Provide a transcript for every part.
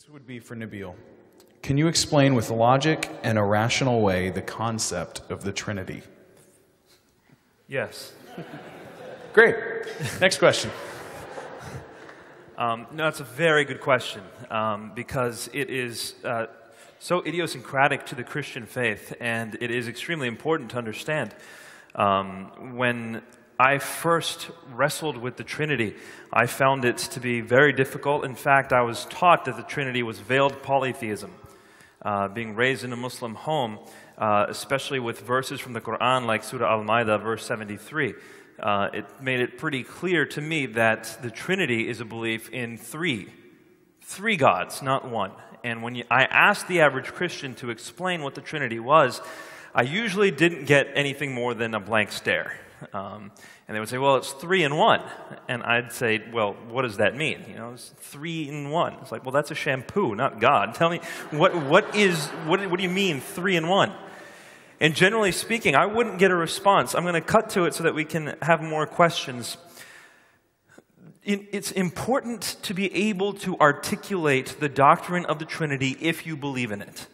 This would be for Nabil. Can you explain with logic and a rational way the concept of the Trinity? Yes. Great. Next question. No, that's a very good question because it is so idiosyncratic to the Christian faith, and it is extremely important to understand. When I first wrestled with the Trinity, I found it to be very difficult. In fact, I was taught that the Trinity was veiled polytheism. Being raised in a Muslim home, especially with verses from the Quran like Surah Al-Ma'idah, verse 73, it made it pretty clear to me that the Trinity is a belief in three gods, not one. And when I asked the average Christian to explain what the Trinity was, I usually didn't get anything more than a blank stare. And they would say, well, it's 3 in 1. And I'd say, well, what does that mean? You know, it's 3 in 1. It's like, well, that's a shampoo, not God. Tell me, what do you mean 3 in 1? And generally speaking, I wouldn't get a response. I'm going to cut to it so that we can have more questions. It's important to be able to articulate the doctrine of the Trinity if you believe in it.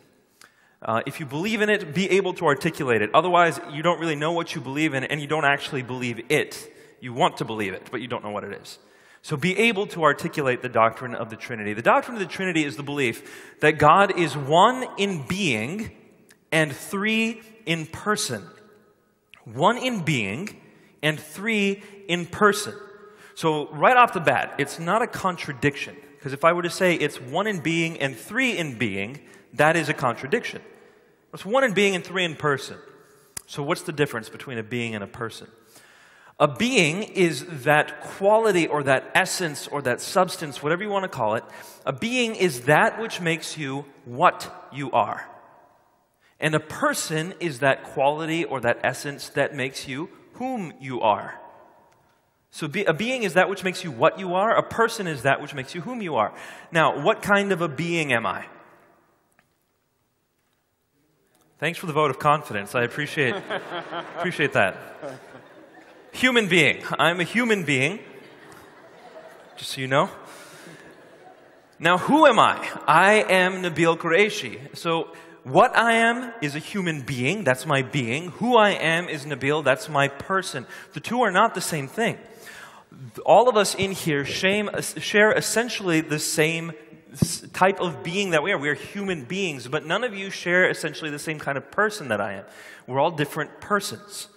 If you believe in it, be able to articulate it. Otherwise, you don't really know what you believe in, and you don't actually believe it. You want to believe it, but you don't know what it is. So be able to articulate the doctrine of the Trinity. The doctrine of the Trinity is the belief that God is one in being and 3 in person. 1 in being and 3 in person. So right off the bat, it's not a contradiction. Because if I were to say it's 1 in being and 3 in being, that is a contradiction. It's 1 in being and 3 in person. So what's the difference between a being and a person? A being is that quality or that essence or that substance, whatever you want to call it. A being is that which makes you what you are. And a person is that quality or that essence that makes you whom you are. So a being is that which makes you what you are. A person is that which makes you whom you are. Now, what kind of a being am I? Thanks for the vote of confidence. I appreciate that. Human being. I'm a human being, just so you know. Now, who am I? I am Nabil Kurejši. So what I am is a human being. That's my being. Who I am is Nabil. That's my person. The two are not the same thing. All of us in here share essentially the same type of being that we are. We are human beings, but none of you share essentially the same kind of person that I am. We're all different persons.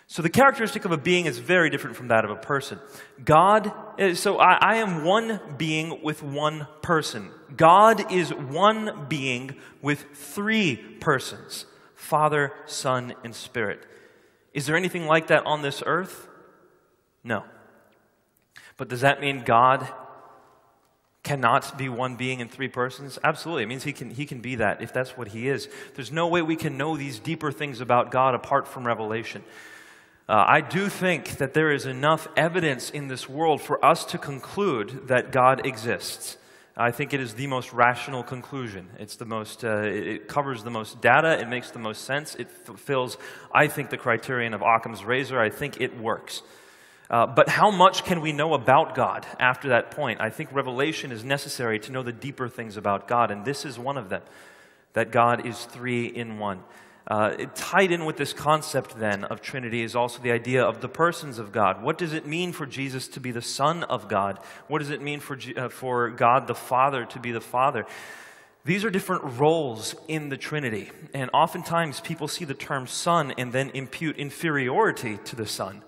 So the characteristic of a being is very different from that of a person. I am one being with one person. God is one being with 3 persons. Father, Son, and Spirit. Is there anything like that on this earth? No. But does that mean God cannot be one being in 3 persons? Absolutely. It means he can be that if that's what he is. There's no way we can know these deeper things about God apart from revelation. I do think that there is enough evidence in this world for us to conclude that God exists. I think it is the most rational conclusion. It's the most, it covers the most data. It makes the most sense. It fulfills, I think, the criterion of Occam's razor. I think it works. But how much can we know about God after that point? I think revelation is necessary to know the deeper things about God, and this is one of them, that God is 3 in 1. Tied in with this concept then of Trinity is also the idea of the persons of God. What does it mean for Jesus to be the Son of God? What does it mean for God the Father to be the Father? These are different roles in the Trinity, and oftentimes people see the term Son and then impute inferiority to the Son.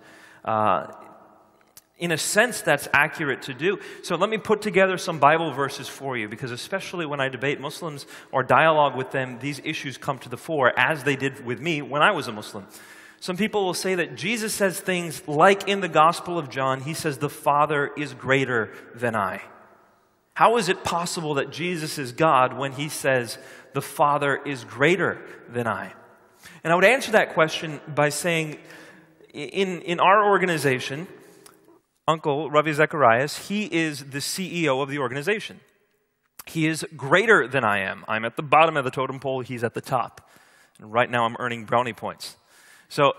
In a sense, that's accurate to do. So let me put together some Bible verses for you, because especially when I debate Muslims or dialogue with them, these issues come to the fore, as they did with me when I was a Muslim. Some people will say that Jesus says things like in the Gospel of John, he says, the Father is greater than I. How is it possible that Jesus is God when he says, the Father is greater than I? And I would answer that question by saying, in our organization, Uncle Ravi Zacharias, he is the CEO of the organization. He is greater than I am. I'm at the bottom of the totem pole, he's at the top. And right now I'm earning brownie points. So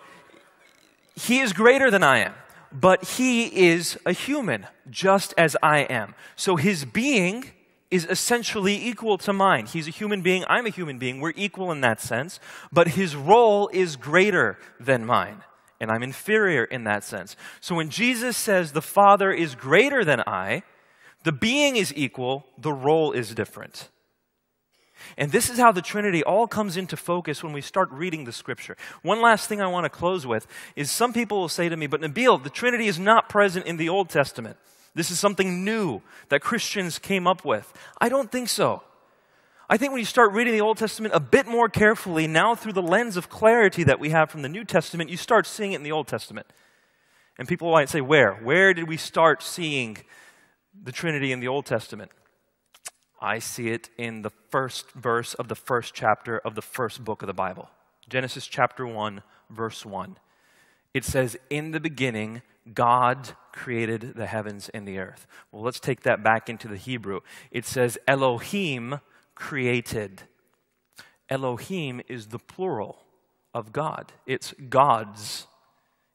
he is greater than I am, but he is a human, just as I am. So his being is essentially equal to mine. He's a human being, I'm a human being, we're equal in that sense, but his role is greater than mine, and I'm inferior in that sense. So when Jesus says the Father is greater than I, the being is equal, the role is different. And this is how the Trinity all comes into focus when we start reading the Scripture. One last thing I want to close with is some people will say to me, but Nabil, the Trinity is not present in the Old Testament. This is something new that Christians came up with. I don't think so. I think when you start reading the Old Testament a bit more carefully, now through the lens of clarity that we have from the New Testament, you start seeing it in the Old Testament. And people might say, where? Where did we start seeing the Trinity in the Old Testament? I see it in the first verse of the first chapter of the first book of the Bible. Genesis chapter 1, verse 1. It says, in the beginning, God created the heavens and the earth. Well, let's take that back into the Hebrew. It says, Elohim created. Elohim is the plural of God. It's gods.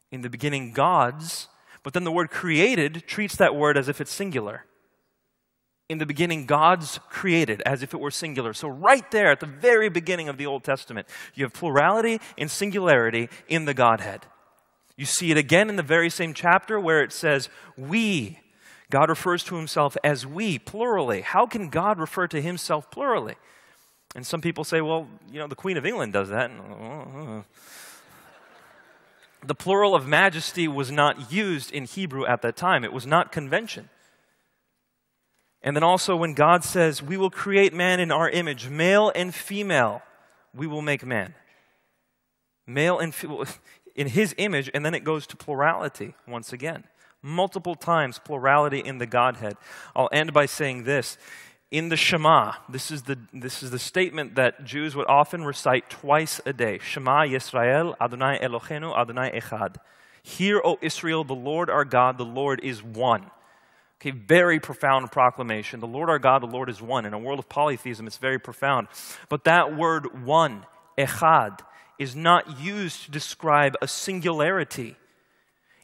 In the beginning, gods. But then the word created treats that word as if it's singular. In the beginning, gods created, as if it were singular. So right there at the very beginning of the Old Testament, you have plurality and singularity in the Godhead. You see it again in the very same chapter where it says, we. God refers to himself as we, plurally. How can God refer to himself plurally? And some people say, well, you know, the Queen of England does that. The plural of majesty was not used in Hebrew at that time. It was not convention. And then also when God says, we will create man in our image, male and female, we will make man. Male and female, in his image, and then it goes to plurality once again. Multiple times plurality in the Godhead. I'll end by saying this. In the Shema, this is the statement that Jews would often recite twice a day. Shema Yisrael, Adonai Eloheinu, Adonai Echad. Hear, O Israel, the Lord our God, the Lord is one. Okay, very profound proclamation. The Lord our God, the Lord is one. In a world of polytheism, it's very profound. But that word one, echad, is not used to describe a singularity.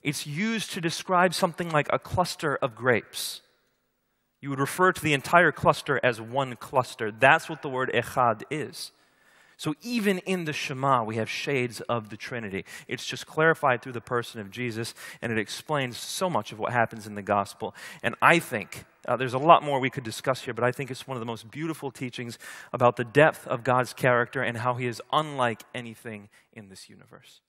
It's used to describe something like a cluster of grapes. You would refer to the entire cluster as one cluster. That's what the word echad is. So even in the Shema, we have shades of the Trinity. It's just clarified through the person of Jesus, and it explains so much of what happens in the gospel. And I think, there's a lot more we could discuss here, but I think it's one of the most beautiful teachings about the depth of God's character and how he is unlike anything in this universe.